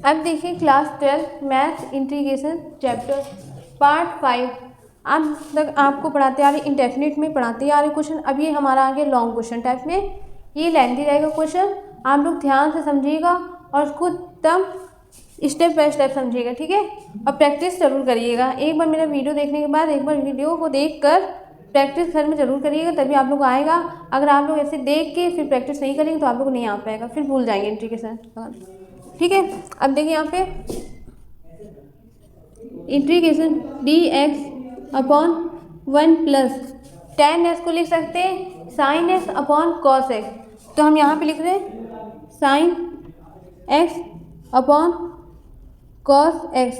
अब देखिए class 12 math integration chapter part 5 अब तक आपको पढ़ाते आ रहे इंडेफिनिट में पढ़ाते आ रहे क्वेश्चन। अब ये हमारा आगे लॉन्ग क्वेश्चन टाइप में, ये लेंथी रहेगा क्वेश्चन। आप लोग ध्यान से समझिएगा और उसको एकदम स्टेप बाय स्टेप समझिएगा, ठीक है। और प्रैक्टिस जरूर करिएगा। एक बार मेरा वीडियो देखने के बाद एक बार वीडियो को देखकर प्रैक्टिस घर में जरूर करिएगा, तभी आप लोग आएगा। अगर आप लोग ऐसे देख के फिर प्रैक्टिस नहीं करेंगे तो आप लोग को नहीं आ पाएगा, फिर भूल जाएंगे इंटीग्रेशन, ठीक है। अब देखिए यहाँ पे integration dx upon 1 plus tan x को लिख सकते हैं sin x upon cos x। तो हम यहाँ पे लिख रहे हैं sin x upon cos x,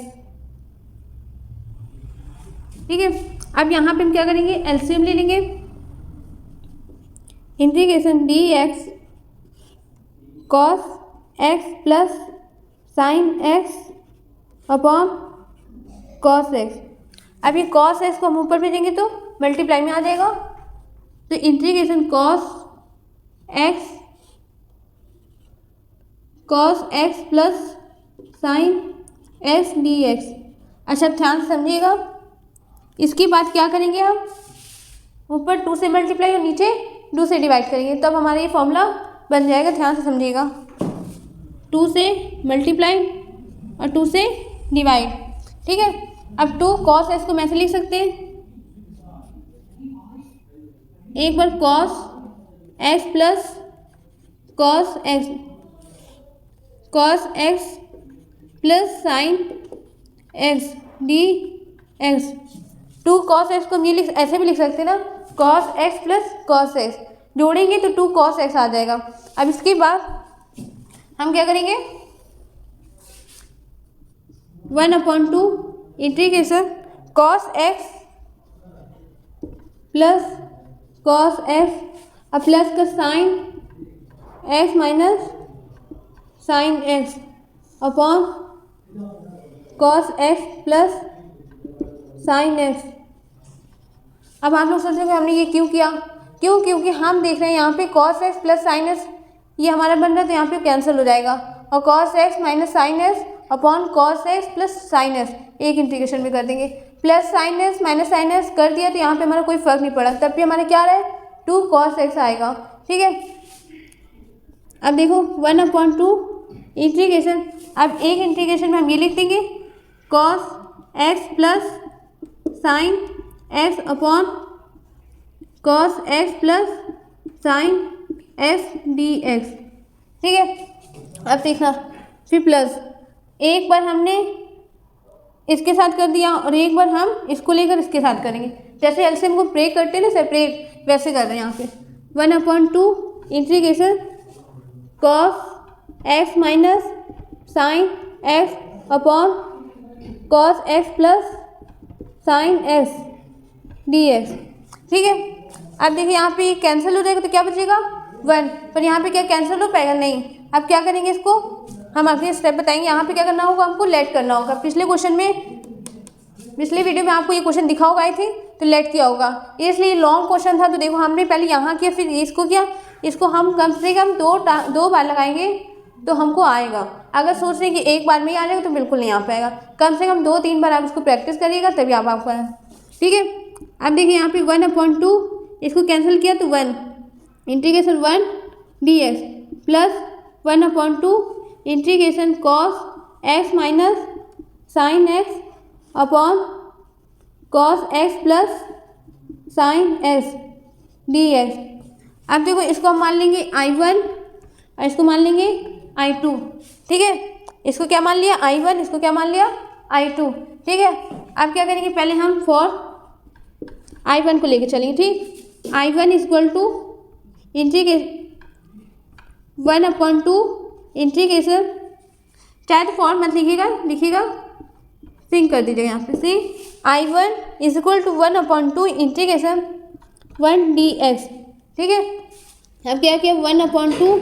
ठीक है। अब यहाँ पे हम क्या करेंगे, एलसीएम ले लेंगे। Integration dx cos x plus sin x upon cos x। अब ये cos x को हम ऊपर भेजेंगे तो मल्टीप्लाई में आ जाएगा। तो integration cos x plus sin x dx। अच्छा ध्यान से समझिएगा, इसकी बात क्या करेंगे हम, ऊपर 2 से मल्टीप्लाई और नीचे 2 से डिवाइड करेंगे, तब हमारा ये फॉर्मूला बन जाएगा। ध्यान से समझिएगा, 2 से मल्टीप्लाई और 2 से डिवाइड, ठीक है। अब 2 cos x को मैं ऐसे लिख सकते हैं, एक बार cos x plus cos x plus sin x dx। 2 cos x को हम ये ऐसे भी लिख सकते हैं ना, cos x plus cos x जोड़ेंगे तो 2 cos x आ जाएगा। अब इसके बाद हम क्या करेंगे, 1/2 integration cos x plus cos x और प्लस का sin x minus sin x upon cos x plus sin x। अब आप लोग सोच रहे हो हमने ये क्यों किया, क्योंकि हम देख रहे हैं यहाँ पे cos x plus sin x ये हमारा बन रहा है, तो यहाँ पे कैंसिल हो जाएगा और cos x minus sin x upon cos x plus sin x एक इंटीग्रेशन में कर देंगे। Plus sin x minus sin x कर दिया तो यहाँ पे हमारा कोई फर्क नहीं पड़ा, तब भी हमारे क्या रहा है 2 cos x आएगा, ठीक है। अब देखो 1/2 इंटीग्रेशन, अब एक इंटीग्रेशन में हम ये लिख देंगे cos x plus sin x upon cos x plus sin x dx, ठीक है। अब देखना फिर प्लस, एक बार हमने इसके साथ कर दिया और एक बार हम इसको लेकर इसके साथ करेंगे, जैसे एलसीएम को ब्रेक करते हैं ना सेपरेट, वैसे कर रहे हैं यहाँ पे। 1/2 integration cos x minus sin x upon cos x plus sin x dx, ठीक है। अब देखिए यहाँ पे कैंसिल हो जाएगा तो क्या बचेगा 1, पर यहाँ पे क्या कैंसिल हो पाएगा, नहीं। अब क्या करेंगे, इसको हम आखिरी स्टेप बताएंगे। यहाँ पे क्या करना होगा, हमको लेट करना होगा। पिछले वीडियो में आपको ये क्वेश्चन दिखा होगा, आई थिंक, तो लेट किया होगा, इसलिए लॉन्ग क्वेश्चन था। तो देखो हमने पहले यहाँ किया फिर इसको किया, इसको हम कम से कम दो बार लगाएंगे तो हमको आएगा। अगर सोच रहे हैं कि एक बार में ही आ जाएगा तो बिल्कुल नहीं आ पाएगा, कम से कम 2-3 बार आप इसको प्रैक्टिस करिएगा तभी आप आपका है, ठीक है। अब देखिए यहाँ पे 1/2 इसको कैंसिल किया तो 1 integration 1 dx plus 1/2 integration cos x minus sin x upon cos x plus sin x dx। अब देखो इसको हम मान लेंगे I1 और इसको मान लेंगे I2, ठीक है। इसको क्या मान लिया I1, इसको क्या मान लिया I2, ठीक है। अब क्या करेंगे, पहले हम फॉर I1 को लेके चलेंगे, ठीक। I1 equal to integration 1/2 integration, चाहे तो फॉर मत लिखिएगा सिंक कर दीजिएगा यहाँ पे से I1 is equal to 1/2 integration 1 dx, ठीक है। अब क्या किया 1/2,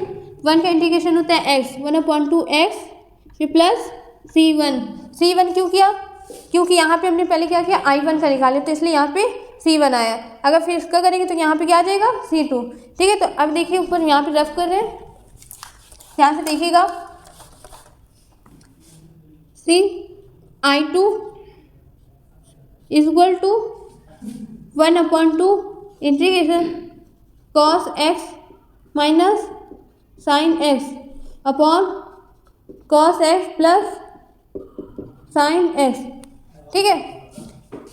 1 का इंटीग्रेशन होता है x, 1/2 x फिर प्लस C1 क्यों किया, क्योंकि यहाँ पे हमने पहले क्या किया I1 का निकाले, तो इसलिए यहाँ पे C1 आया। अगर फिर इसका करेंगे तो यहाँ पे क्या आ जाएगा C2, ठीक है। तो अब देखिए ऊपर यहाँ पे रफ कर रहे हैं, ध्यान से देखिएगा। See I2 is equal to 1/2 integration cos x minus sign x upon cos x plus sin x. ठीक है,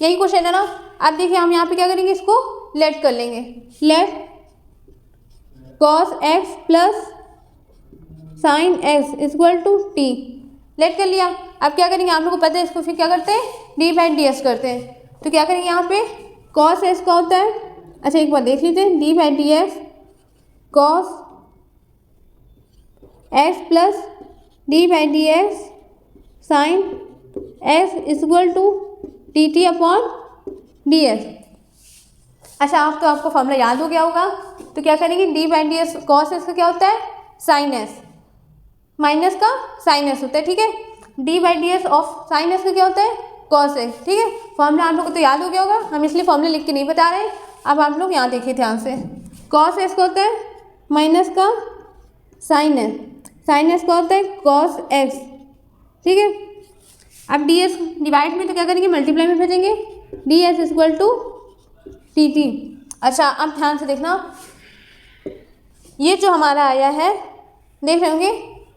यही क्वेश्चन है ना। अब देखिए हम यहाँ पे क्या करेंगे, इसको लेट कर लेंगे। Let cos x plus sin x equal to t. Late कर लिया। अब क्या करेंगे, आप लोगों को पता है इसको फिर क्या करते हैं, डी बाई डी एस करते हैं। तो क्या करेंगे यहाँ पे कॉस एक्स का होता है, अच्छा एक बार देख लीजिए, d by d x cos x plus d by d x sin x equal to t t upon d s. अच्छा आपको फॉर्मूला याद हो गया होगा। तो क्या करेंगे, d by d S cos x का क्या होता है, साइन एस, माइनस का साइन एस होता है। ठीक है, d by d S of sine S का क्या होता है, कॉस एक्स। ठीक है, फॉर्मूला आप लोग को तो याद हो गया होगा, हम इसलिए फॉर्मूला लिख के नहीं बता रहे हैं। अब आप लोग यहाँ देखिए ध्यान से, कॉस एक्स का होता है माइनस का साइन एस, साइन एस का होता है कॉस एक्स। ठीक है, अब डी एस डिवाइड में तो क्या करेंगे, मल्टीप्लाई में भेजेंगे, d s equal to t t. अच्छा अब ध्यान से देखना, ये जो हमारा आया है देख रहे होंगे,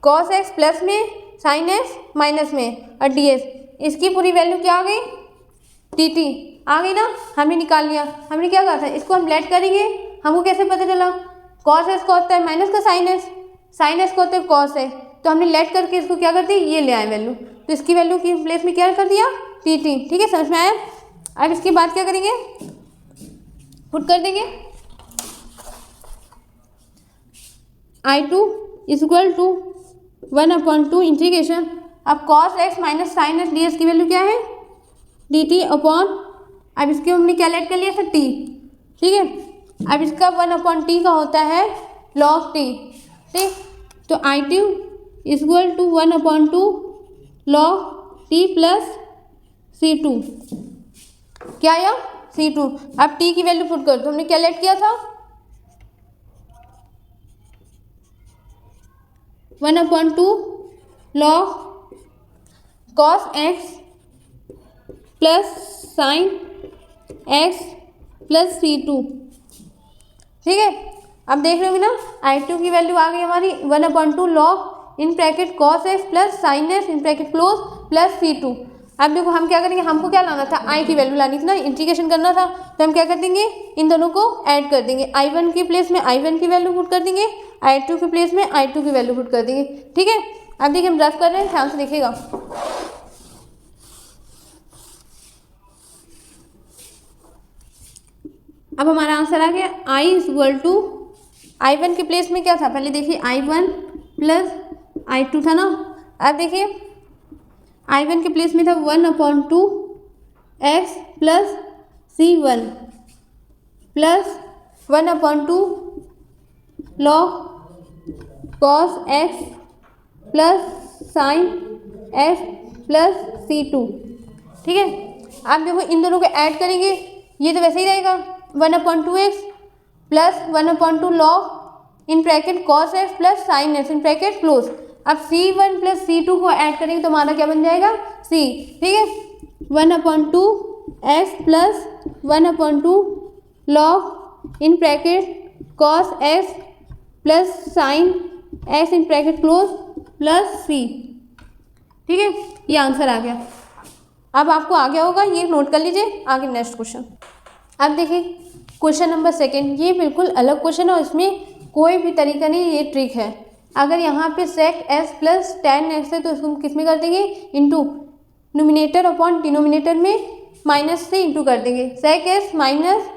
कॉस एक्स प्लस में, साइन एक्स माइनस में और डी एस, इसकी पूरी वैल्यू क्या आ गई, टी टी आ गई ना। हमने निकाल लिया। हमने क्या कहा था, इसको हम लेट करेंगे। हमको कैसे पता चला, कॉस एक्स का होता है माइनस का साइन एक्स, साइन एक्स का होता है कॉस एक्स। तो हमने लेट करके इसको क्या कर दिया, ये ले आए वैल्यू। तो इसकी वैल्यू की प्लेस में क्या कर दिया, टी टी। ठीक है, समझ में आया। अब इसके बाद क्या करेंगे, पुट कर देंगे I2 is equal to 1/2 integration. अब cos x minus sign x d s की वैल्यू क्या है, डी टी अपॉन, अब इसके हमने क्या लेट कर लिया था, टी। ठीक है, अब इसका 1/t का होता है लॉग टी। ठीक, तो I2 is equal to 1/2 log t plus C2। क्या आया, C2। अब t की वैल्यू पुट कर दो, हमने क्या लेट किया था, 1/2 log cos x plus sin x plus C2। ठीक है, अब देख रहे हो ना, I2 की वैल्यू आ गई हमारी 1/2 log in bracket cos x plus sin x in bracket close plus C2। अब देखो हम क्या करेंगे, हमको क्या लाना था, I की वैल्यू लानी थी ना, इंटीग्रेशन करना था। तो हम क्या कर देंगे, इन दोनों को ऐड कर देंगे। I1 की प्लेस में I1 की वैल्यू पुट कर देंगे, I2 की प्लेस में I2 की वैल्यू पुट कर देंगे। ठीक है, अब देखिए हम रफ कर रहे हैं, ध्यान से देखिएगा। अब हमारा आंसर आ गया I is equal to, I1 की प्लेस में क्या था, पहले देखिए I1 प्लस I2 था ना। अब देखिए I1 के प्लेस में था 1/2 x plus C1 plus 1/2 log cos x plus sin x plus C2। ठीक है, आप देखो इन दोनों को ऐड करेंगे, ये तो वैसे ही रहेगा 1/2x plus 1/2 log in bracket cos x plus sin x in bracket close. अब C1 प्लस C2 को ऐड करेंगे तो हमारा क्या बन जाएगा, C। ठीक है, 1/2 x plus 1/2 log in bracket cos x plus sin x in bracket close plus C। ठीक है, ये आंसर आ गया। अब आपको आ गया होगा, ये नोट कर लीजिए। आगे नेक्स्ट क्वेश्चन। अब देखिए क्वेश्चन नंबर 2, ये बिल्कुल अलग क्वेश्चन है और इसमें कोई भी तरीका नहीं, ये ट्रिक है। अगर यहाँ पे सेक एस प्लस टेन एक्स है तो इसको हम किस में कर देंगे, इंटू, नोमिनेटर अपॉन डिनोमिनेटर में माइनस से इंटू कर देंगे, सेक एस माइनस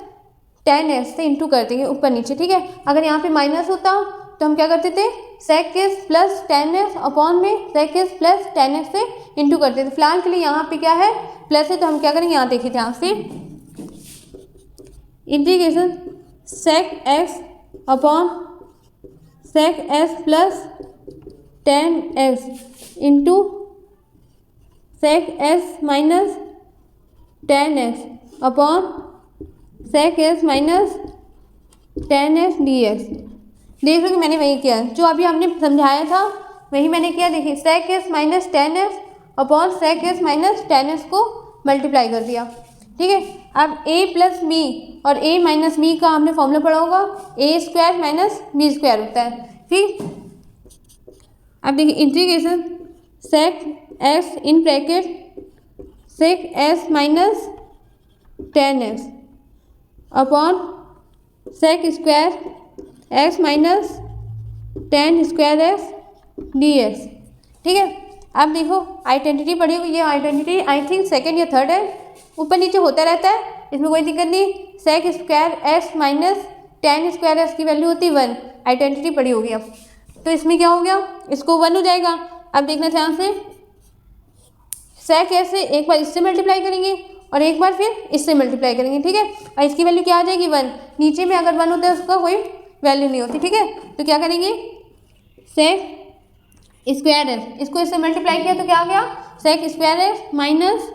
टेन एक्स से इंटू कर देंगे ऊपर नीचे। ठीक है, अगर यहाँ पे माइनस होता तो हम क्या करते थे, sec s plus tan x upon में sec s plus tan x से इंटू करते थे। फिलहाल के लिए यहाँ पे क्या है, प्लस है, तो हम क्या करेंगे, यहाँ देखिए ध्यान से, integration sec x upon sec s plus tan x into sec s minus tan x upon sec s minus tan x d x. देख लो कि मैंने वही किया, जो अभी हमने समझाया था वही मैंने किया। देखिए sec s minus tan x upon sec s minus tan s को मल्टीप्लाई कर दिया। ठीक है, अब a प्लस बी और a माइनस बी का हमने फॉर्मूला पढ़ा होगा, a square minus b square होता है। ठीक, अब देखिए integration sec s in bracket sec s minus tan s upon sec square s minus tan square s d s. ठीक है, अब देखो आइडेंटिटी पढ़ी हुई, ये आइडेंटिटी आई थिंक सेकेंड या थर्ड है, ऊपर नीचे होता रहता है, इसमें कोई दिक्कत नहीं। Sec square s minus tan square s की वैल्यू होती है 1, आइडेंटिटी पढ़ी होगी। अब तो इसमें क्या हो गया, इसको 1 हो जाएगा। अब देखना ध्यान से, सेक एस से एक बार इससे मल्टीप्लाई करेंगे और एक बार फिर इससे मल्टीप्लाई करेंगे। ठीक है, और इसकी वैल्यू क्या आ जाएगी 1, नीचे में अगर 1 होता है उसका कोई वैल्यू नहीं होती। ठीक है, तो क्या करेंगे, सेक स्क्वायर एस, इसको इससे मल्टीप्लाई किया तो क्या आ गया, sec square s minus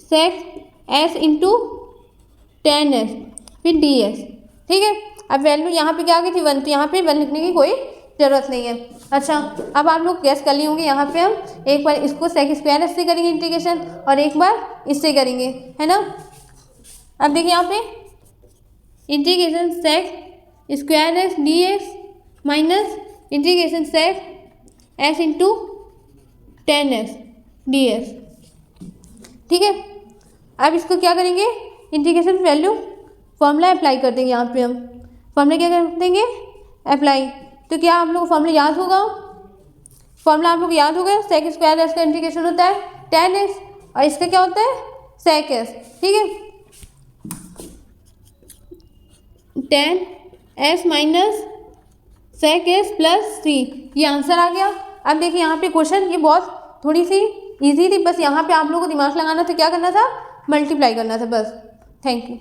sec s into tan s फिर डी एस। ठीक है, अब वैल्यू यहाँ पे क्या आ गई थी 1, तो यहाँ पे 1 लिखने की कोई ज़रूरत नहीं है। अच्छा, अब आप लोग गैस कर लिए होंगे, यहाँ पे हम एक बार इसको सेक स्क्वायर एस से करेंगे इंटीग्रेशन और एक बार इससे करेंगे, है ना। अब देखिए यहाँ पे integration sec square s d x minus integration sec s into tan s d s. ठीक है, अब इसको क्या करेंगे, इंटीग्रेशन वैल्यू फॉर्मूला अप्लाई कर देंगे। यहाँ पे हम फॉर्मूला क्या कर देंगे, अप्लाई। तो क्या आप लोग को फॉर्मूला याद होगा, फॉर्मूला आप लोग याद होगा, सेक स्क्वायर एस का इंटीग्रेशन होता है टेन एस और इसका क्या होता है सेक एस। ठीक है, tan s minus sec s plus c, ये आंसर आ गया। अब देखिए यहाँ पे क्वेश्चन ये बहुत थोड़ी सी इजी थी, बस यहाँ पे आप लोगों को दिमाग लगाना था, क्या करना था, मल्टीप्लाई करना था बस। Thank you.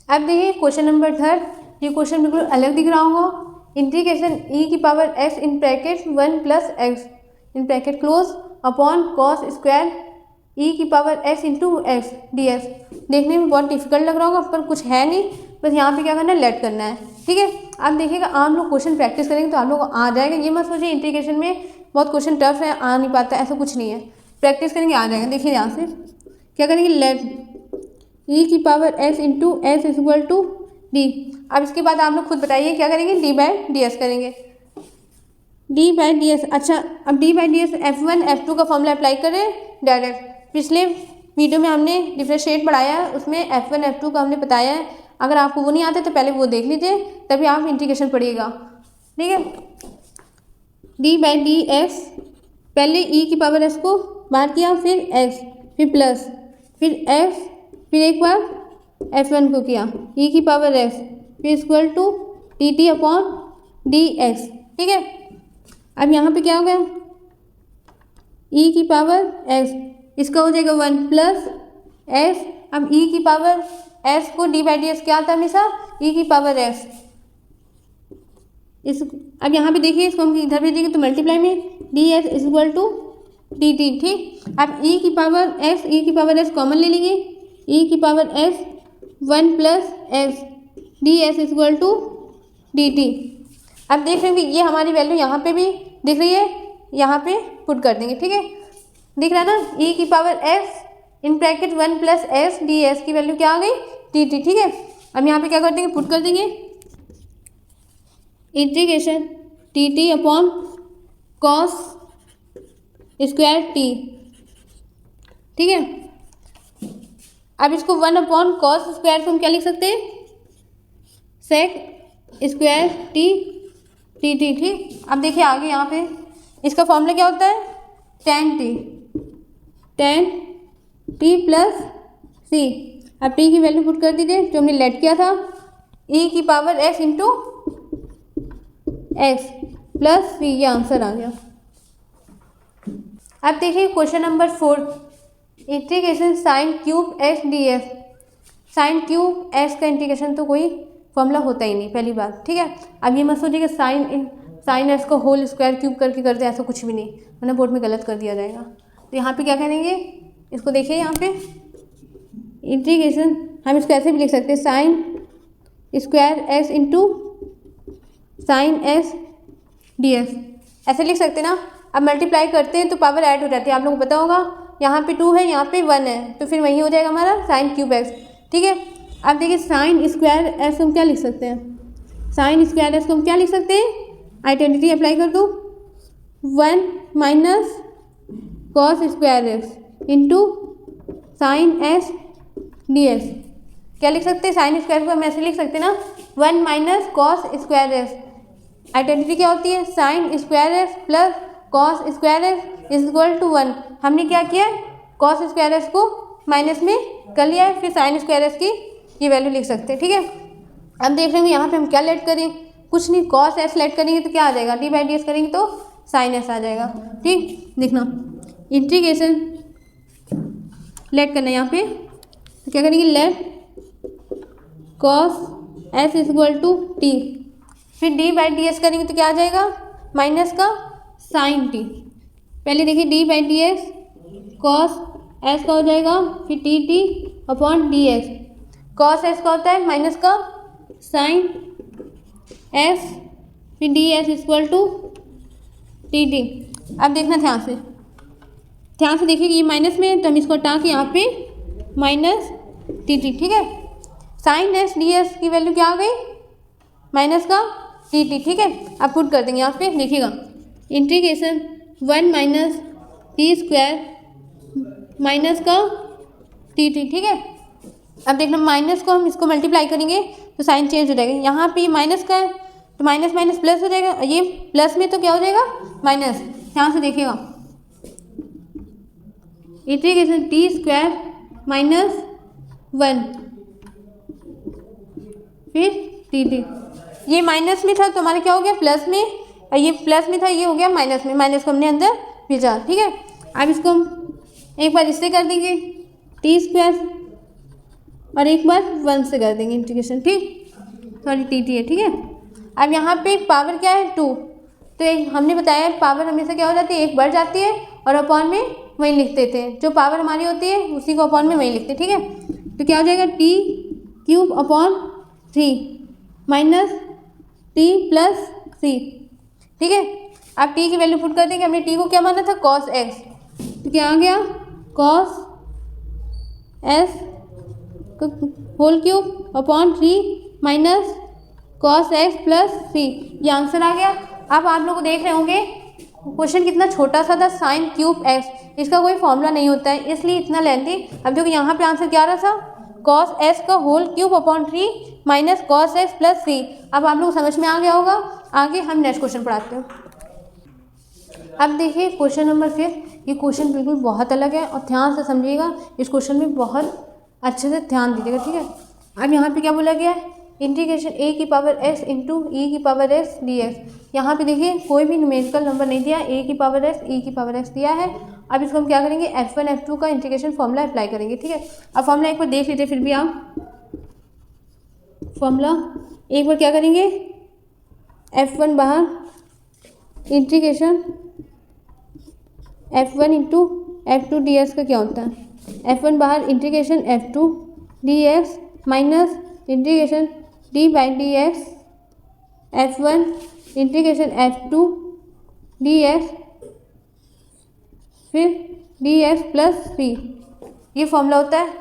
अब देखिए क्वेश्चन नंबर 3, ये क्वेश्चन बिल्कुल अलग दिख रहा होगा। इंटीग्रेशन ई की power s in bracket 1 plus x in bracket close upon cos square e की power s into x d s. देखने में बहुत डिफिकल्ट लग रहा होगा, पर कुछ है नहीं, बस यहाँ पे क्या करना है, लेट करना है। ठीक है, आप देखिएगा आप लोग क्वेश्चन प्रैक्टिस करेंगे तो आप लोग को आ जाएगा। ये मत सोचिए इंटीग्रेशन में बहुत क्वेश्चन टफ है, आ नहीं पाता, ऐसा कुछ नहीं है, प्रैक्टिस करेंगे आ जाएगा। देखिए यहाँ से क्या करेंगे, लेट ई की power s into s is equal to d. अब इसके बाद आप लोग खुद बताइए क्या करेंगे, डी बाई डी एस करेंगे, डी बाई डी एस। अच्छा, अब d by d s F1 F2 का फॉर्मूला अप्लाई करें डायरेक्ट। पिछले वीडियो में हमने डिफरेंशिएट पढ़ाया है, उसमें F1 F2 का हमने बताया है। अगर आपको वो नहीं आता तो पहले वो देख लीजिए, तभी आप इंटीग्रेशन पढ़िएगा। ठीक है, डी बाई डी एस, पहले ई की पावर एस को बाहर किया, फिर एक्स, फिर प्लस, फिर एफ, फिर एक बार F1 को किया, ई की पावर एस, फिर equal to d t upon d x. ठीक है, अब यहाँ पे क्या हो गया, ई की पावर एस, इसका हो जाएगा 1 प्लस एस। अब ई की पावर एस को डी बाई डी एस क्या आता है हमेशा, ई की पावर एस। इस अब यहाँ पे देखिए, इसको हम इधर भेजेंगे तो मल्टीप्लाई में d s is equal to d t. ठीक, अब ई की पावर एस, ई की पावर एस कॉमन ले लेंगे, ई की power s 1 plus s d s is equal to d t. अब देख रहे हैं ये हमारी वैल्यू यहाँ पे भी दिख रही है, यहाँ पे पुट कर देंगे। ठीक है, दिख रहा है ना, ई की power s in bracket 1 plus s d s की वैल्यू क्या आ गई, टी टी। ठीक है, अब यहाँ पे क्या कर देंगे, पुट कर देंगे integration T t upon cos square T. ठीक है, अब इसको 1 अपॉन कॉस स्क्वायर को हम क्या लिख सकते हैं, sec square t t t. ठीक, अब देखिए आगे यहाँ पे इसका फॉर्मूला क्या होता है, टेन टी प्लस सी। अब टी की वैल्यू पुट कर दीजिए जो हमने लेट किया था, ई की power s into x plus c, ये आंसर आ गया। अब देखिए question number 4, integration sine cube s d s. Sine cube s का इंटीग्रेशन तो कोई फॉर्मूला होता ही नहीं, पहली बात। ठीक है, अब ये मत सोचिए कि साइन एस को होल स्क्वायर क्यूब करके करते हैं, ऐसा कुछ भी नहीं, वरना बोर्ड में गलत कर दिया जाएगा। तो यहाँ पे क्या करेंगे, इसको देखिए यहाँ पे इंटीग्रेशन, हम इसको ऐसे भी लिख सकते हैं, sine square S into sine S d S, ऐसे लिख सकते हैं ना। अब मल्टीप्लाई करते हैं तो पावर ऐड हो जाती है, आप लोगों को पता होगा। यहाँ पे 2 है, यहाँ पे 1 है, तो फिर वही हो जाएगा हमारा साइन क्यूब एक्स। ठीक है, अब देखिए साइन स्क्वायर एस को हम क्या लिख सकते हैं, साइन स्क्वायर एस को हम क्या लिख सकते हैं, आइडेंटिटी अप्लाई कर दो, 1 minus cos square x into sine S d S. क्या लिख सकते हैं, साइन स्क्वायर को हम ऐसे लिख सकते हैं ना, 1 minus cos square x. Identity क्या होती है, sine square x plus cos square x is equal to 1। हमने क्या किया, कॉस स्क्वायर एक्स को माइनस में कर लिया है, फिर साइन स्क्वायर एक्स की ये वैल्यू लिख सकते हैं। ठीक है, अब देख रहे हैं यहाँ पे हम क्या लेट करें, कुछ नहीं, कॉस एस लेट करेंगे तो क्या आ जाएगा, डी बाई डी एस करेंगे तो साइन एस आ जाएगा। ठीक, देखना इंटीग्रेशन लेट करना है यहाँ पे, तो क्या करेंगे, let cos s is equal to t, फिर डी बाई डी एस करेंगे तो क्या आ जाएगा, माइनस का साइन टी। पहले देखिए d by d x cos s का हो जाएगा, फिर t t upon d x. Cos s का होता है माइनस का साइन एस, फिर d s equal to t t. अब देखना ध्यान से देखिए, ये माइनस में है तो हम इसको हटा के यहाँ पे माइनस टी टी। ठीक है, साइन एस डी एस की वैल्यू क्या आ गई, माइनस का टी टी। ठीक है, अब पुट कर देंगे यहाँ पे, देखिएगा integration 1 minus T square minus का टी टी। ठीक है, अब देखना माइनस को हम इसको मल्टीप्लाई करेंगे तो साइन चेंज हो जाएगा, यहाँ पे माइनस का है तो माइनस माइनस प्लस हो जाएगा, ये प्लस में तो क्या हो जाएगा माइनस। ध्यान से देखिएगा, इंटीग्रेशन टी स्क्वायर माइनस 1 फिर टी टी। ये माइनस में था तो हमारा क्या हो गया प्लस में, और ये प्लस में था ये हो गया माइनस में, माइनस को हमने अंदर भेजा। ठीक है, अब इसको हम एक बार इससे कर देंगे टी स्क्वायर और एक बार 1 से कर देंगे इंटीग्रेशन। ठीक, सॉरी टी टी है। ठीक है, अब यहाँ पे पावर क्या है 2, तो हमने बताया पावर हमेशा क्या हो जाती है, एक बढ़ जाती है और अपॉन में वहीं लिख देते हैं, जो पावर हमारी होती है उसी को अपॉन में वहीं लिखते हैं। ठीक है, तो क्या हो जाएगा t cube upon 3 minus t plus c. ठीक है, अब टी की वैल्यू पुट कर देंगे, हमने टी को क्या माना था कॉस एक्स, तो क्या आ गया cos s whole cube upon 3 minus cos x plus c, ये आंसर आ गया। अब आप लोग देख रहे होंगे क्वेश्चन कितना छोटा सा था, साइन क्यूब एक्स, इसका कोई फॉर्मूला नहीं होता है इसलिए इतना लेंथी। अब देखो यहाँ पे आंसर क्या आ रहा था, कॉस एस का whole cube upon 3 minus cos x plus c. अब आप लोग समझ में आ गया होगा, आगे हम नेक्स्ट क्वेश्चन पढ़ाते हैं। अब देखिए क्वेश्चन नंबर 5, ये क्वेश्चन बिल्कुल बहुत अलग है और ध्यान से समझिएगा, इस क्वेश्चन में बहुत अच्छे से ध्यान दीजिएगा। ठीक है, अब यहाँ पे क्या बोला गया है, इंटीग्रेशन ए की पावर एक्स इंटू ई की पावर एक्स डी एक्स। यहाँ पे देखिए कोई भी न्यूमेरिकल नंबर नहीं दिया, ए की पावर एक्स ई की पावर एक्स दिया है। अब इसको हम क्या करेंगे, F1 F2 का इंटीग्रेशन फॉर्मूला अप्लाई करेंगे। ठीक है, अब फॉर्मूला एक बार देख लीजिए, फिर भी आप फॉर्मूला एक बार क्या करेंगे, F1 बाहर integration F1 into F2 D x का क्या होता है, F1 बाहर integration F2 D x minus integration D by d x F1 integration F2 D x फिर डी एक्स प्लस सी, ये फॉर्मूला होता है,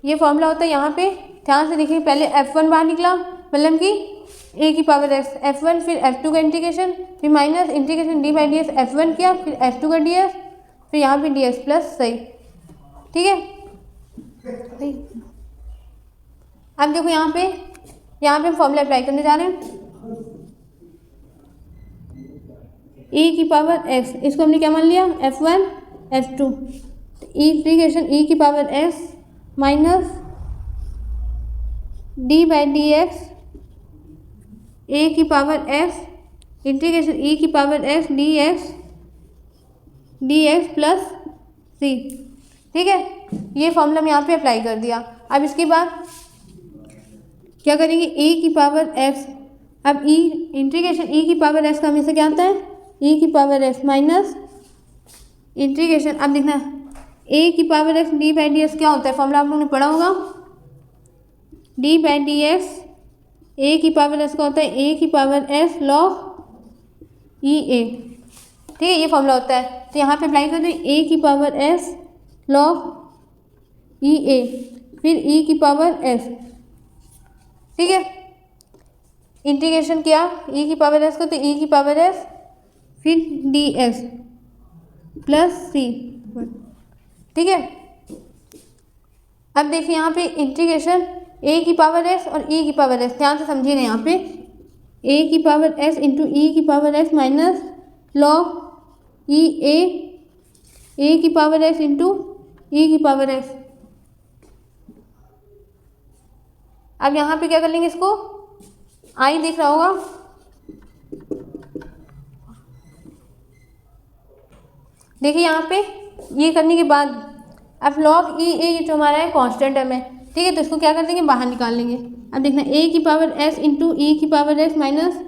ये फॉर्मूला होता है। यहाँ पे ध्यान से देखिए, पहले F1 बाहर निकला मतलब कि ए की पावर एक्स, F1 फिर F2 का इंटीग्रेशन, फिर minus integration D by d x F1 किया, फिर F2 का डी एक्स, फिर यहाँ पे डी एक्स प्लस सही। ठीक है, अब देखो यहाँ पे हम फॉर्मूला अप्लाई करने जा रहे हैं, e की पावर x, इसको हमने क्या मान लिया F1 F2, इंटीग्रेशन e की power x minus d by d x a की पावर x इंटीग्रेशन e की power x d x plus c. ठीक है, ये फॉर्मूला हम यहाँ पे अप्लाई कर दिया। अब इसके बाद क्या करेंगे, e की पावर x, अब e इंटीग्रेशन e की पावर x का हमेशा क्या आता है, e की पावर x माइनस इंटीग्रेशन, अब देखना a की power x D by d x क्या होता है, फॉर्मूला आप लोगों ने पढ़ा होगा, D by d x a की पावर s का होता है a की पावर s लॉग ई ए, ठीक है, ये फॉर्मूला होता है। तो यहाँ पे अप्लाई कर दो ए की पावर एस लॉग ई ए, फिर ई की पावर एस, ठीक है, इंटीग्रेशन किया ई की पावर एस को, तो ई की पावर एस फिर डी एस प्लस सी, ठीक है। अब देखिए यहाँ पे इंटीग्रेशन ए की पावर एस और ई की पावर एस, ध्यान से समझिएगा, यहाँ पे ए की पावर एस इंटू ई की power s minus log e ए की पावर एस इंटू ई की पावर एस। अब यहाँ पे क्या कर लेंगे, इसको आई दिख रहा होगा, देखिए यहाँ पे ये करने के बाद अब लॉग ई ए, ये जो हमारा है कांस्टेंट है, ठीक है, तो इसको क्या कर देंगे, बाहर निकाल लेंगे। अब देखना ए की पावर एस इंटू ई की power s minus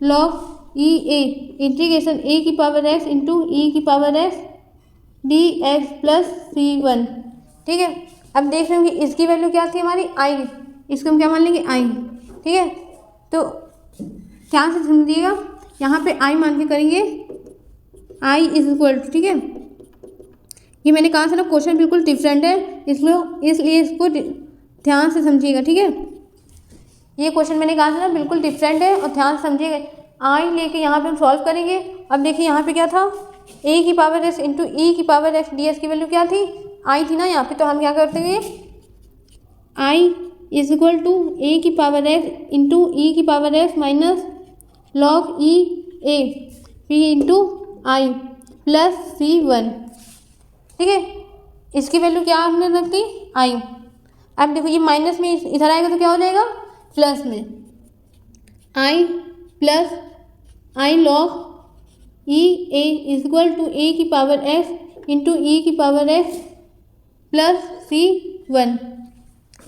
log e a, integration a की पावर एस इंटू ई की power s d x plus c one, ठीक है। अब देख रहे होंगे इसकी वैल्यू क्या थी हमारी आई, इसको हम क्या मान लेंगे आई, ठीक है। तो ध्यान से समझिएगा, यहाँ पे आई मान के करेंगे आई इज इक्वल टू, ठीक है, ये मैंने कहा था ना क्वेश्चन बिल्कुल डिफरेंट है, इसलिए इसको ध्यान से समझिएगा, ठीक है। ये क्वेश्चन मैंने कहा था ना बिल्कुल डिफरेंट है और ध्यान से समझिएगा। आई लेके यहाँ पे हम सॉल्व करेंगे। अब देखिए यहाँ पे क्या था, ए की पावर एस इंटू ई की पावर एस डी एस की वैल्यू क्या थी, आई थी ना यहाँ पे, तो हम क्या करते हैं, I is equal to a की पावर एस इंटू ई की power s minus log e a p into I plus c one, ठीक है, इसकी वैल्यू क्या हमने रख दी आई। अब देखो ये माइनस में इधर आएगा तो क्या हो जाएगा, प्लस में I plus I log e a is equal to a की पावर एस इंटू ई की power s plus c one,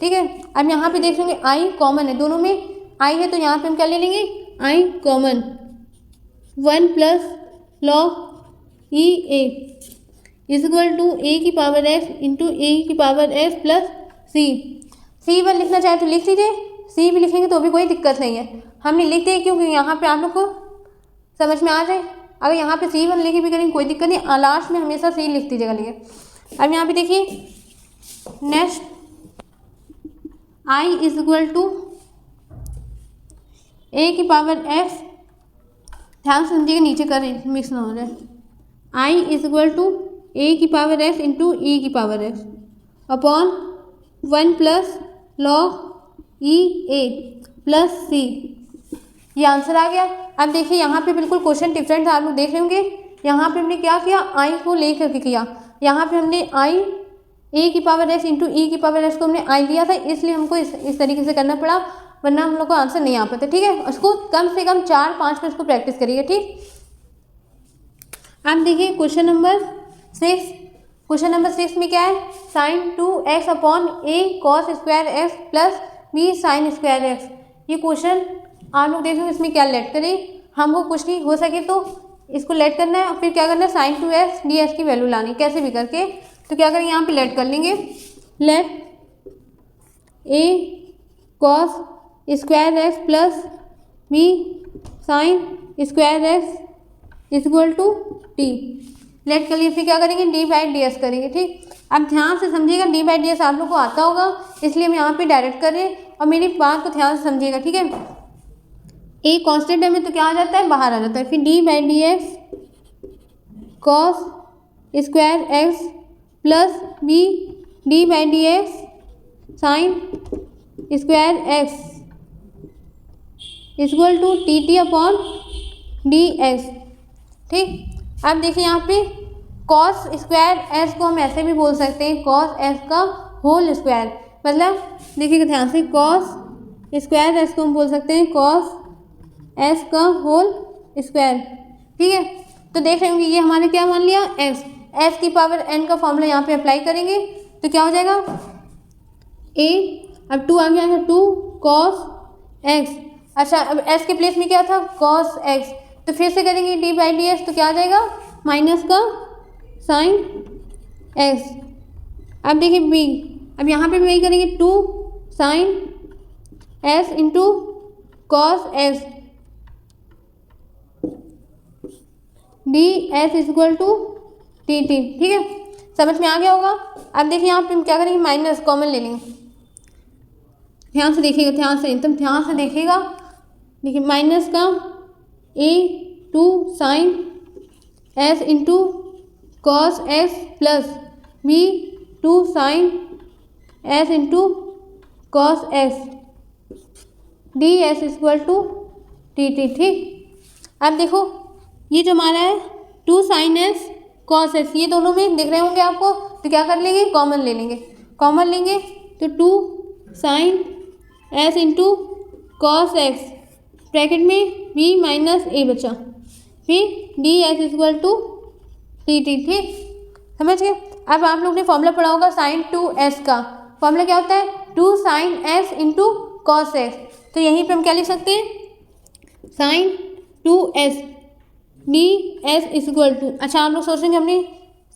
ठीक है। अब यहाँ पे देख लेंगे आई कॉमन है, दोनों में आई है, तो यहाँ पे हम क्या ले लेंगे, I common, one plus log e a is equal to a की पावर एस इंटू ए की power s plus c one लिखना चाहे तो लिख लीजिए, सी भी लिखेंगे तो भी कोई दिक्कत नहीं है, हमने लिख दिया क्योंकि यहाँ पे आप लोग को समझ में आ जाए। अगर यहाँ पे सी वन लिखे भी करेंगे कोई दिक्कत नहीं, लास्ट में हमेशा सी लिख दीजिएगा लिखे। अब यहाँ पे देखिए next I is equal to a की पावर एस, ध्यान से समझिएगा नीचे कर मिक्स ना हो जाए, I is equal to a की पावर एस इंटू ई की power s upon one plus log e a plus c, ये आंसर आ गया। अब देखिए यहाँ पे बिल्कुल क्वेश्चन डिफरेंट था, आप लोग देख रहे होंगे, यहाँ पे हमने क्या किया, आई को ले करके किया, यहाँ पे हमने आई ए की पावर एस इंटू ई की पावर एस को हमने आई लिया था, इसलिए हमको इस तरीके से करना पड़ा, वरना हम लोग को आंसर नहीं आ पाता, ठीक है। उसको कम से कम 4-5 में इसको प्रैक्टिस करिए, ठीक। अब देखिए क्वेश्चन नंबर 6, क्वेश्चन नंबर 6 में क्या है, sine 2x upon a cos square x plus b sine square x. ये क्वेश्चन आप लोग देखो इसमें क्या लेट करें, हमको कुछ नहीं हो सके तो इसको लेट करना है और फिर क्या करना है, साइन 2x ds की वैल्यू लानी कैसे भी करके। तो क्या करेंगे, यहाँ पे लेट कर लेंगे, let a cos square x plus b sine square x is equal to t, late कर लिए, फिर क्या करेंगे, डी बाई डी एस करेंगे, ठीक। अब ध्यान से समझिएगा, डी बाई डी एस आप लोग को आता होगा, इसलिए हम यहाँ पे डायरेक्ट कर रहे हैं और मेरी बात को ध्यान से समझिएगा, ठीक है। ए कांस्टेंट है में तो क्या आ जाता है, बाहर आ जाता है, फिर d by d x cos square x plus b d by d x sine square x equal to t t upon d x, ठीक। अब देखिए यहाँ पे कॉस स्क्वायर एस को हम ऐसे भी बोल सकते हैं, कॉस एस का होल स्क्वायर, मतलब देखिएगा ध्यान से, कॉस स्क्वायर एस को हम बोल सकते हैं कॉस एस का होल स्क्वायर, ठीक है। तो देख रहे होंगे ये हमारे क्या मान लिया, एस की पावर एन का फॉर्मूला यहाँ पे अप्लाई करेंगे तो क्या हो जाएगा, ए, अब 2 आ गया है, 2 कॉस एक्स, अच्छा अब एस के प्लेस में क्या था, कॉस एक्स, तो फिर से करेंगे डी बाई डी एस, तो क्या आ जाएगा, माइनस का साइन एक्स। अब देखिए बी, अब यहाँ पे भी वही करेंगे, 2 sine s into cos s d s equal to t t. ठीक है, समझ में आ गया होगा। अब देखिए यहाँ पे हम क्या करेंगे, माइनस कॉमन ले लेंगे। ध्यान से देखिएगा, ध्यान से, एकदम ध्यान से देखिएगा। देखिए माइनस का a two sine s into cos s plus b two sine s into cos s d s equal to t t. ठीक, अब देखो ये जो हमारा है two sine s cos s, ये दोनों में दिख रहे होंगे आपको, तो क्या कर लेंगे, कॉमन ले लेंगे। कॉमन लेंगे तो two sine s into cos x bracket में बी माइनस ए बचा, फिर d s equal to t t. ठीक, समझ गए। अब आप लोग ने फॉर्मूला पढ़ा होगा साइन टू एस का। फॉर्मूला क्या होता है, two sine s into cos x. तो यहीं पे हम क्या लिख सकते हैं, sine two s d s equal to, अच्छा आप लोग सोचेंगे हमने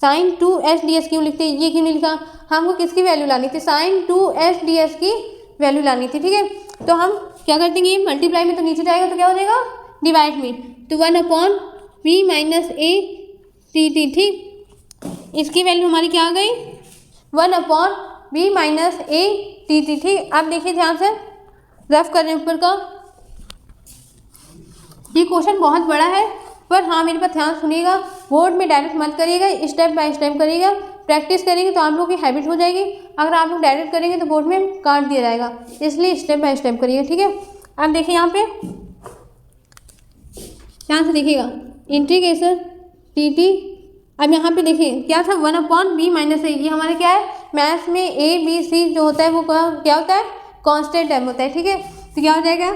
sine two s d s क्यों लिखते हैं, ये क्यों नहीं लिखा, हमको किसकी वैल्यू लानी थी, sign two s d s की वैल्यू लानी थी। ठीक है, तो हम क्या कर देंगे, मल्टीप्लाई में तो नीचे जाएगा तो क्या हो जाएगा, डिवाइड में, तो 1 b minus a t t. ठीक, इसकी वैल्यू हमारी क्या आ गई, 1 b minus a t t. ठीक, अब देखिए ध्यान से, रफ कर रहे हैं ऊपर का। ये क्वेश्चन बहुत बड़ा है, पर हाँ मेरे पास ध्यान सुनिएगा, बोर्ड में डायरेक्ट मत करिएगा, स्टेप बाय स्टेप करिएगा। प्रैक्टिस करेंगे तो आप लोगों की हैबिट हो जाएगी। अगर आप लोग डायरेक्ट करेंगे तो बोर्ड में काट दिया जाएगा, इसलिए स्टेप बाय स्टेप करिएगा। ठीक है, अब देखिए यहाँ पे ध्यान से देखिएगा, इंटीग्रेशन टी टी। अब यहाँ पे देखिए क्या था, 1 बी माइनस ए, ये हमारे क्या है, मैथ्स में ए बी सी जो होता है वो क्या होता है, कांस्टेंट टर्म होता है। ठीक है, तो क्या हो जाएगा,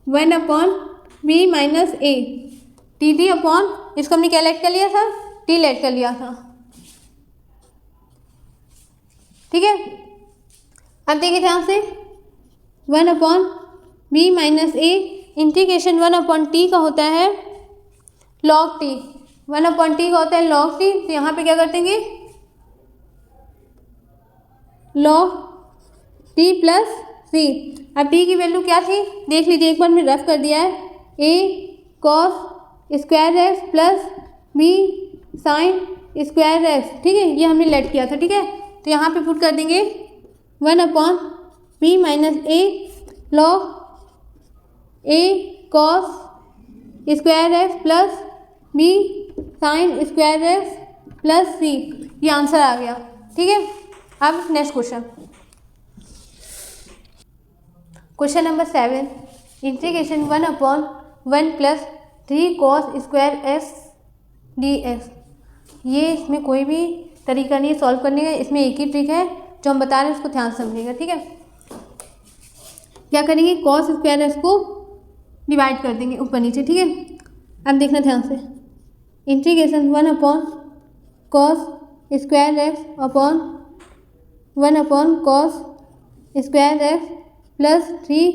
1 b minus a t t upon, इसको हमने क्या लेट कर लिया था, टी लेट कर लिया था। ठीक है, अब देखिए ध्यान से, 1 b minus a integration 1 T का होता है लॉग टी, 1 टी का होता है लॉग टी। तो यहाँ पे क्या कर देंगे, लॉग टी प्लस सी। अब टी की वैल्यू क्या थी, देख लीजिए एक बार मैं रफ कर दिया है, a cos square x plus b sine square x. ठीक है, ये हमने लेट किया था। ठीक है, तो यहाँ पे पुट कर देंगे 1 b minus a log a cos square x plus b sine square x plus c, ये आंसर आ गया। ठीक है, अब next question number 7, integration 1 plus 3 cos square s d x. ये इसमें कोई भी तरीका नहीं है सॉल्व करने का, इसमें एक ही ट्रिक है जो हम बता रहे हैं, उसको ध्यान से समझिएगा। ठीक है, क्या करेंगे, कॉस स्क्वायर एस को डिवाइड कर देंगे ऊपर नीचे। ठीक है, अब देखना ध्यान से, integration 1 cos square x upon 1 cos square x plus 3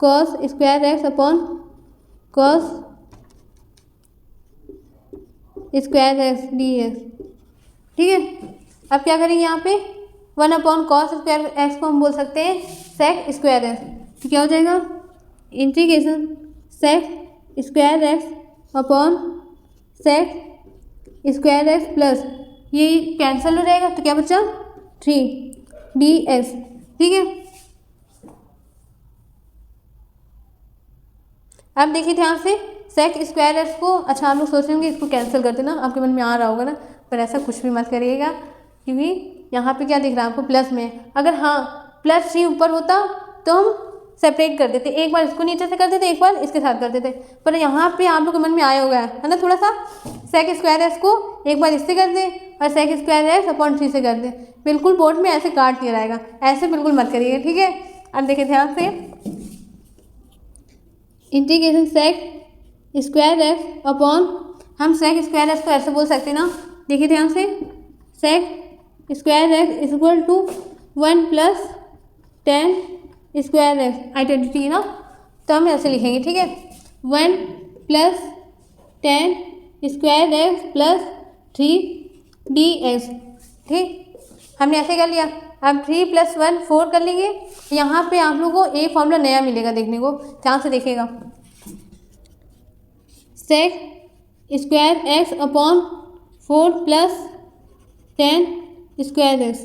cos square x upon cos square x d x. ठीक है, अब क्या करेंगे, यहाँ पे 1 कॉस स्क्वायर एक्स को हम बोल सकते हैं सेक स्क्वायर एक्स। तो क्या हो जाएगा, integration sec square x upon sec square x plus, ये कैंसिल हो जाएगा तो क्या बचा, 3 डी एक्स। ठीक है, अब देखिए ध्यान से, सेक स्क्वायर एक्स को, अच्छा आप लोग सोच रहे होंगे इसको कैंसिल कर देना, आपके मन में आ रहा होगा ना, पर ऐसा कुछ भी मत करिएगा, क्योंकि यहाँ पे क्या दिख रहा है आपको, प्लस में। अगर हाँ +3 ऊपर होता तो हम सेपरेट कर देते, एक बार इसको नीचे से कर देते, एक बार इसके साथ कर देते, पर यहाँ पे आप लोग के मन में आया होगा है ना थोड़ा सा, सेक स्क्वायर एक्स को एक बार इससे कर दे और सेक स्क्वायर एक्स अपॉन 3 से कर दे, बिल्कुल बोर्ड में ऐसे काट दिया जाएगा, ऐसे बिल्कुल मत करिएगा। ठीक है, अब देखिए ध्यान से, integration sec square x upon, हम सेक स्क्वायर एक्स को ऐसे बोल सकते हैं ना, देखिए ध्यान से, sec square x equal to 1 + 10 square x, identity ना, तो हम ऐसे लिखेंगे। ठीक है, 1 + 10 square x plus 3 D x. ठीक, हमने ऐसे कर लिया। अब 3 + 1 4 कर लेंगे। यहाँ पे आप लोगों को एक फॉर्मूला नया मिलेगा देखने को, ध्यान से देखिएगा, sec square x upon 4 plus 10 square x.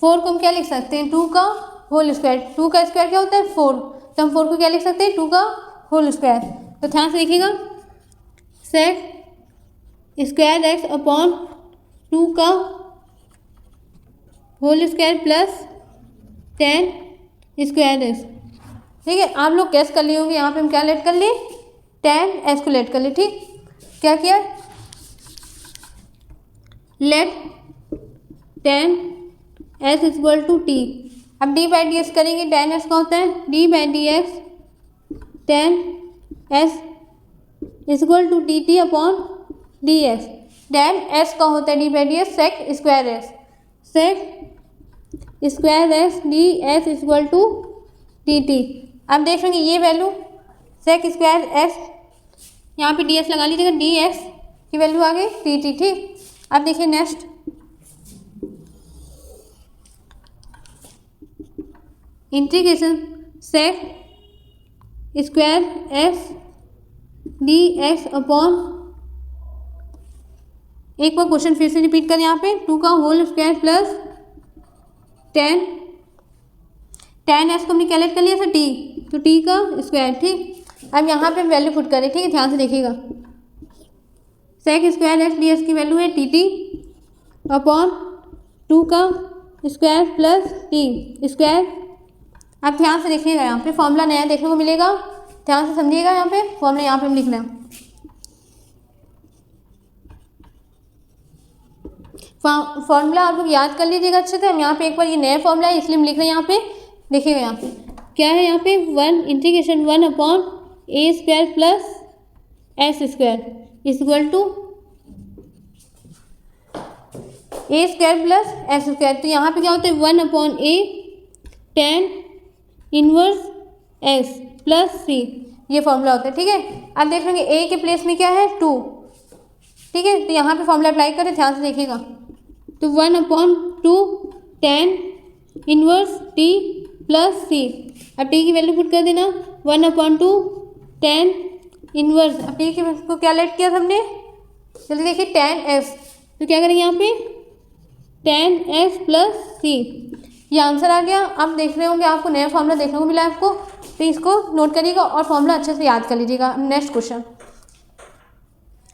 4 को हम क्या लिख सकते हैं, 2 का होल स्क्वायर। 2 का स्क्वायर क्या होता है 4, तो हम 4 को क्या लिख सकते हैं 2 का होल स्क्वायर। तो ध्यान से देखिएगा, सेक स्क्वायर एक्स अपॉन 2 का whole square plus 10 square x. ठीक है, आप लोग कैसे कर लिए होंगे, यहाँ पे हम क्या लेट कर लिए 10 एस को लेट कर लिए। ठीक, क्या किया, let 10 s equal to t. अब डी बाई डी एक्स करेंगे, 10 एस का होता है d by d x 10 s equal to d t upon d x. 10 S का होता है d by d x sec square s, sec square s d s equal to d t. अब देख लेंगे ये वैल्यू सेक स्क्वायर एस, यहाँ पे D s लगा लीजिएगा, डी एस की वैल्यू आ गई डी टी। ठीक, अब देखिए next, integration sec square s d x upon, एक बार क्वेश्चन फिर से रिपीट करें, यहाँ पे 2 का होल स्क्वायर प्लस 10 एस को हमने कैलकुलेट कर लिया था टी, तो टी का स्क्वायर। ठीक, अब यहाँ पे हम वैल्यू पुट करें। ठीक है, ध्यान से देखिएगा, sec square s d s की वैल्यू है टी टी अपॉन 2 का स्क्वायर प्लस टी स्क्वायर। अब ध्यान से देखिएगा, यहाँ पे फॉर्मूला नया देखने को मिलेगा, ध्यान से समझिएगा। यहाँ पे फॉर्मूला यहाँ पे हम लिख रहे हैं, फॉर्मूला आप लोग याद कर लीजिएगा अच्छे से। हम यहाँ पे एक बार ये नया फॉर्मूला है इसलिए हम लिख रहे हैं यहाँ पे, देखिएगा यहाँ पे क्या है, यहाँ पे 1 integration 1 upon a square plus s square equal to a square plus s square. तो यहाँ पे क्या होता है 1 upon a 10 inverse s plus c, ये फॉर्मूला होता है। ठीक है, अब देख लेंगे ए के प्लेस में क्या है 2। ठीक है, तो यहाँ पे फॉर्मूला अप्लाई करें, ध्यान से देखिएगा, तो 1 upon 2 10 inverse t plus c. अब टी की वैल्यू पुट कर देना, 1 अपॉन 2 10 इनवर्स, अब टी की को क्या लेट किया था हमने, चलिए देखिए 10 एस, तो क्या करेंगे यहाँ पे 10 एस प्लस सी, ये आंसर आ गया। अब देख रहे होंगे आपको नया फॉर्मूला देखने को मिला आपको, तो इसको नोट करिएगा और फॉर्मूला अच्छे से याद कर लीजिएगा। नेक्स्ट क्वेश्चन,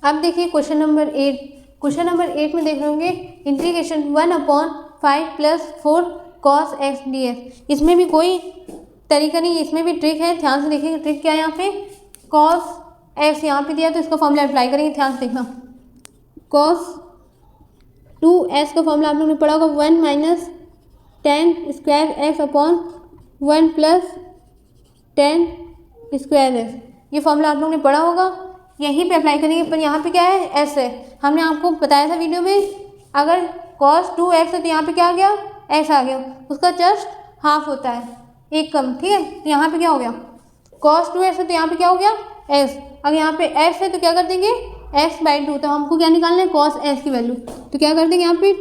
अब देखिए क्वेश्चन नंबर 8। क्वेश्चन नंबर 8 में देख रहे होंगे integration 1 upon 5 plus 4 cos x d x. इसमें भी कोई तरीका नहीं, इसमें भी ट्रिक है, ध्यान से देखिए ट्रिक क्या है। यहाँ पे कॉस एक्स यहाँ पे दिया तो इसका फॉर्मूला अप्लाई करेंगे, ध्यान से देखना। कॉस 2 का फॉर्मूला आप लोगों ने पढ़ा होगा 1 minus 10 square x upon 1 plus 10 square x, ये फॉर्मूला आप लोगों ने पढ़ा होगा, यहीं पे अप्लाई करेंगे। पर यहाँ पे क्या है एस है, हमने आपको बताया था वीडियो में, अगर cos 2x है तो यहाँ पे क्या आ गया एक्स आ गया, उसका जस्ट हाफ होता है, एक कम। ठीक है, तो यहाँ पे क्या हो गया cos 2x है तो यहाँ पे क्या हो गया एक्स, अगर यहाँ पे x है तो क्या कर देंगे x बाई 2, तो हमको क्या निकालना है cos x की वैल्यू, तो क्या कर देंगे यहाँ पे,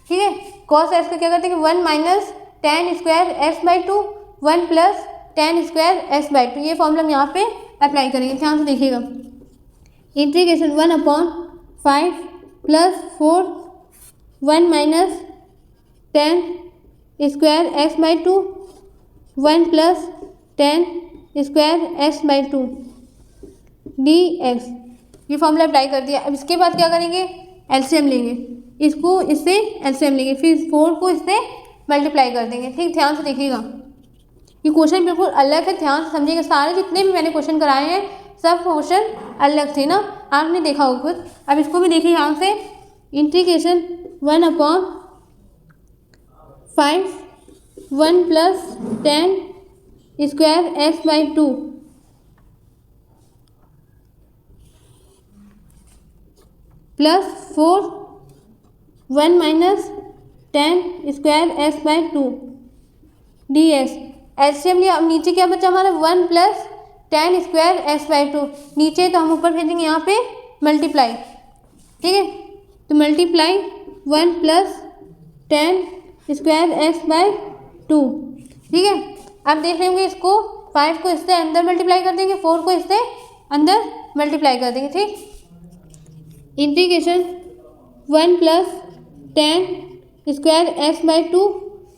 ठीक है cos x का क्या कर देंगे 1 minus 10 square x by 2 1 plus 10 square x by 2, ये फॉर्मूला हम यहाँ पे अप्लाई करेंगे, ध्यान से देखिएगा। Integration 1 upon 5 plus 4 1 minus 10 square x by 2 1 plus 10 square x by 2 d x, ये फॉर्मूला अप्लाई कर दिया। अब इसके बाद क्या करेंगे एलसीएम लेंगे, इसको इससे एलसीएम लेंगे, फिर 4 को इससे मल्टीप्लाई कर देंगे। ठीक, ध्यान से देखिएगा, ये क्वेश्चन बिल्कुल अलग है, ध्यान से समझिएगा। सारे जितने भी मैंने क्वेश्चन कराए हैं सब क्वेश्चन अलग थे ना, आपने देखा होगा खुद। अब इसको भी देखिए ध्यान से, integration 1 upon 5 1 plus 10 square x by 2 plus 4 1 minus 10 square x by 2 d x. LCM लिया, अब नीचे क्या बचा हमारा 1 प्लस 10 स्क्वायर एक्स बाई 2, नीचे तो हम ऊपर भेजेंगे यहाँ पे मल्टीप्लाई। ठीक है, तो multiply 1 plus 10 square x by 2। ठीक है, अब देख लेंगे इसको 5 को इससे अंदर मल्टीप्लाई कर देंगे, 4 को इससे अंदर मल्टीप्लाई कर देंगे। ठीक, integration 1 plus 10 square x by 2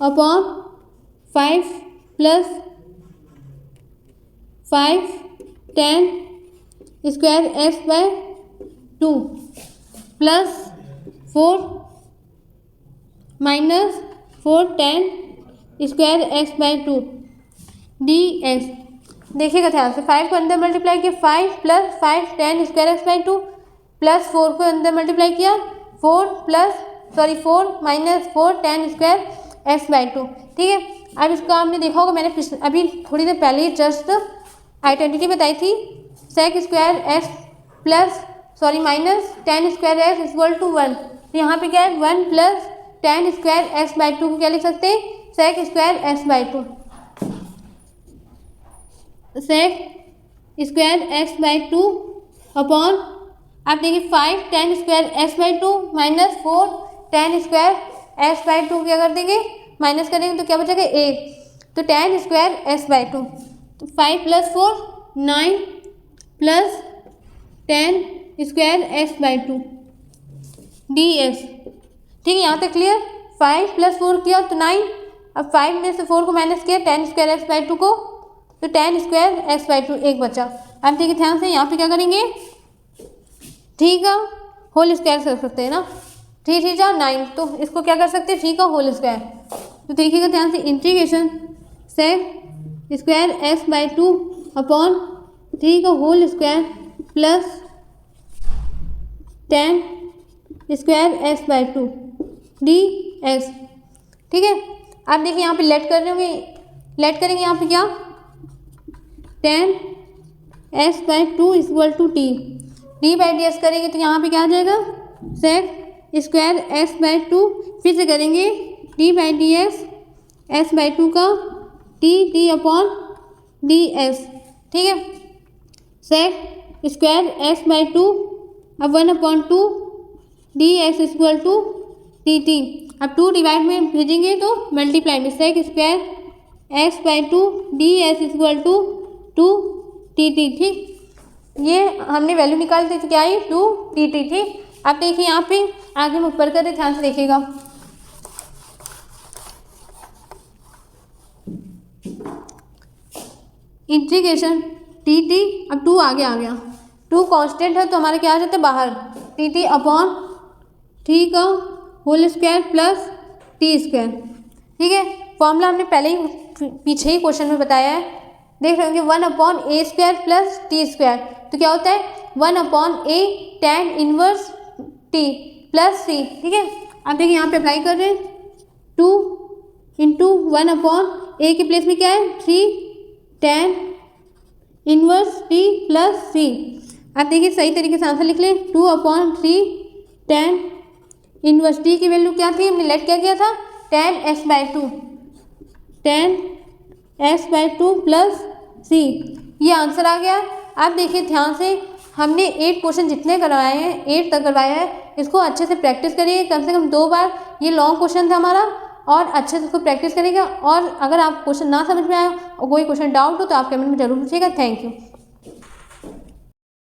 upon 5 plus 5 10 square x by 2 plus 4 minus 4 10 square x by 2 d x. देखिएगा ध्यान से, 5 को अंदर मल्टीप्लाई किया 5 plus 5 10 square x by 2 plus 4 को अंदर मल्टीप्लाई किया 4 माइनस 4 10 स्क्वायर एक्स बाई 2। ठीक है, अब इसको आपने देखा होगा, मैंने अभी थोड़ी देर पहले ही जस्ट आइडेंटिटी बताई थी, sec square x plus minus 10 square x equal to 1। तो यहाँ पे क्या है 1 प्लस 10 स्क्वायर एक्स बाई 2 को क्या लिख सकते हैं, sec square x by 2, sec square x by 2 upon, आप देखिए 5 10 square x by 2 minus 4 10 square x by 2 क्या कर देंगे, माइनस करेंगे तो क्या बचेगा 1, तो 10 स्क्वायर एक्स बाई 2, तो 5 plus 4 9 plus 10 square x by 2 d x. ठीक है, यहाँ तक क्लियर। 5 प्लस 4 किया तो 9, अब 5 में से 4 को माइनस किया 10 स्क्वायर एक्स बाई 2 को, तो 10 स्क्वायर एक्स बाई 2 एक बचा। अब देखिए ध्यान से, यहाँ पे क्या करेंगे, ठीक है होल स्क्वायर कर सकते हैं ना, 3 3 जा 9, तो इसको क्या कर सकते हैं, ठीक है होल स्क्वायर। तो देखिएगा ध्यान से, integration sec square x by 2 upon ठीक है whole square plus 10 square x by 2 d x. ठीक है, आप देखिए यहाँ पे लेट कर रहे होंगे, लेट करेंगे यहाँ पे क्या 10 x by 2 equal to t, d by d x करेंगे तो यहाँ पे क्या आ जाएगा, सेक स्क्वायर एक्स बाई 2, फिर से करेंगे d by d x by 2 का टी अपॉन डी एक्स। ठीक है, सेक स्क्वायर एक्स बाई 2 अब 1 upon 2 d x equal to t. अब 2 डिवाइड में भेजेंगे तो मल्टीप्लाई में, sec square x by 2 d x equal to 2 t. ठीक, ये हमने वैल्यू निकाल दी तो क्या आई 2 टी। ठीक, अब देखिए यहाँ पे आगे हम ऊपर करते, ध्यान से देखिएगा, इंटीग्रेशन टी, अब 2 आगे आ गया, 2 कांस्टेंट है तो हमारे क्या आ जाता है बाहर, टी अपॉन ठीक है whole square plus t square. ठीक है, फॉर्मूला हमने पहले ही पीछे ही क्वेश्चन में बताया है, देख रहे होंगे 1 upon a square plus t square, तो क्या होता है 1 अपॉन ए tan inverse t plus c. ठीक है, अब देखिए यहाँ पे अप्लाई कर रहे हैं, 2 इंटू 1 अपॉन ए के प्लेस में क्या है 3 tan inverse t plus c. अब देखिए सही तरीके से आंसर लिख लें, 2 अपॉन 3 tan इनवर्स टी की वैल्यू क्या थी, हमने लेट क्या किया था tan x by 2, tan x by 2 plus c, ये आंसर आ गया। अब देखिए ध्यान से, हमने 8 क्वेश्चन जितने करवाए हैं 8 तक करवाया है, इसको अच्छे से प्रैक्टिस करिए, कम से कम 2 बार, ये लॉन्ग क्वेश्चन था हमारा, और अच्छे से इसको प्रैक्टिस करिएगा। और अगर आप क्वेश्चन ना समझ में आए और कोई क्वेश्चन डाउट हो तो आप कमेंट में जरूर पूछिएगा। Thank you.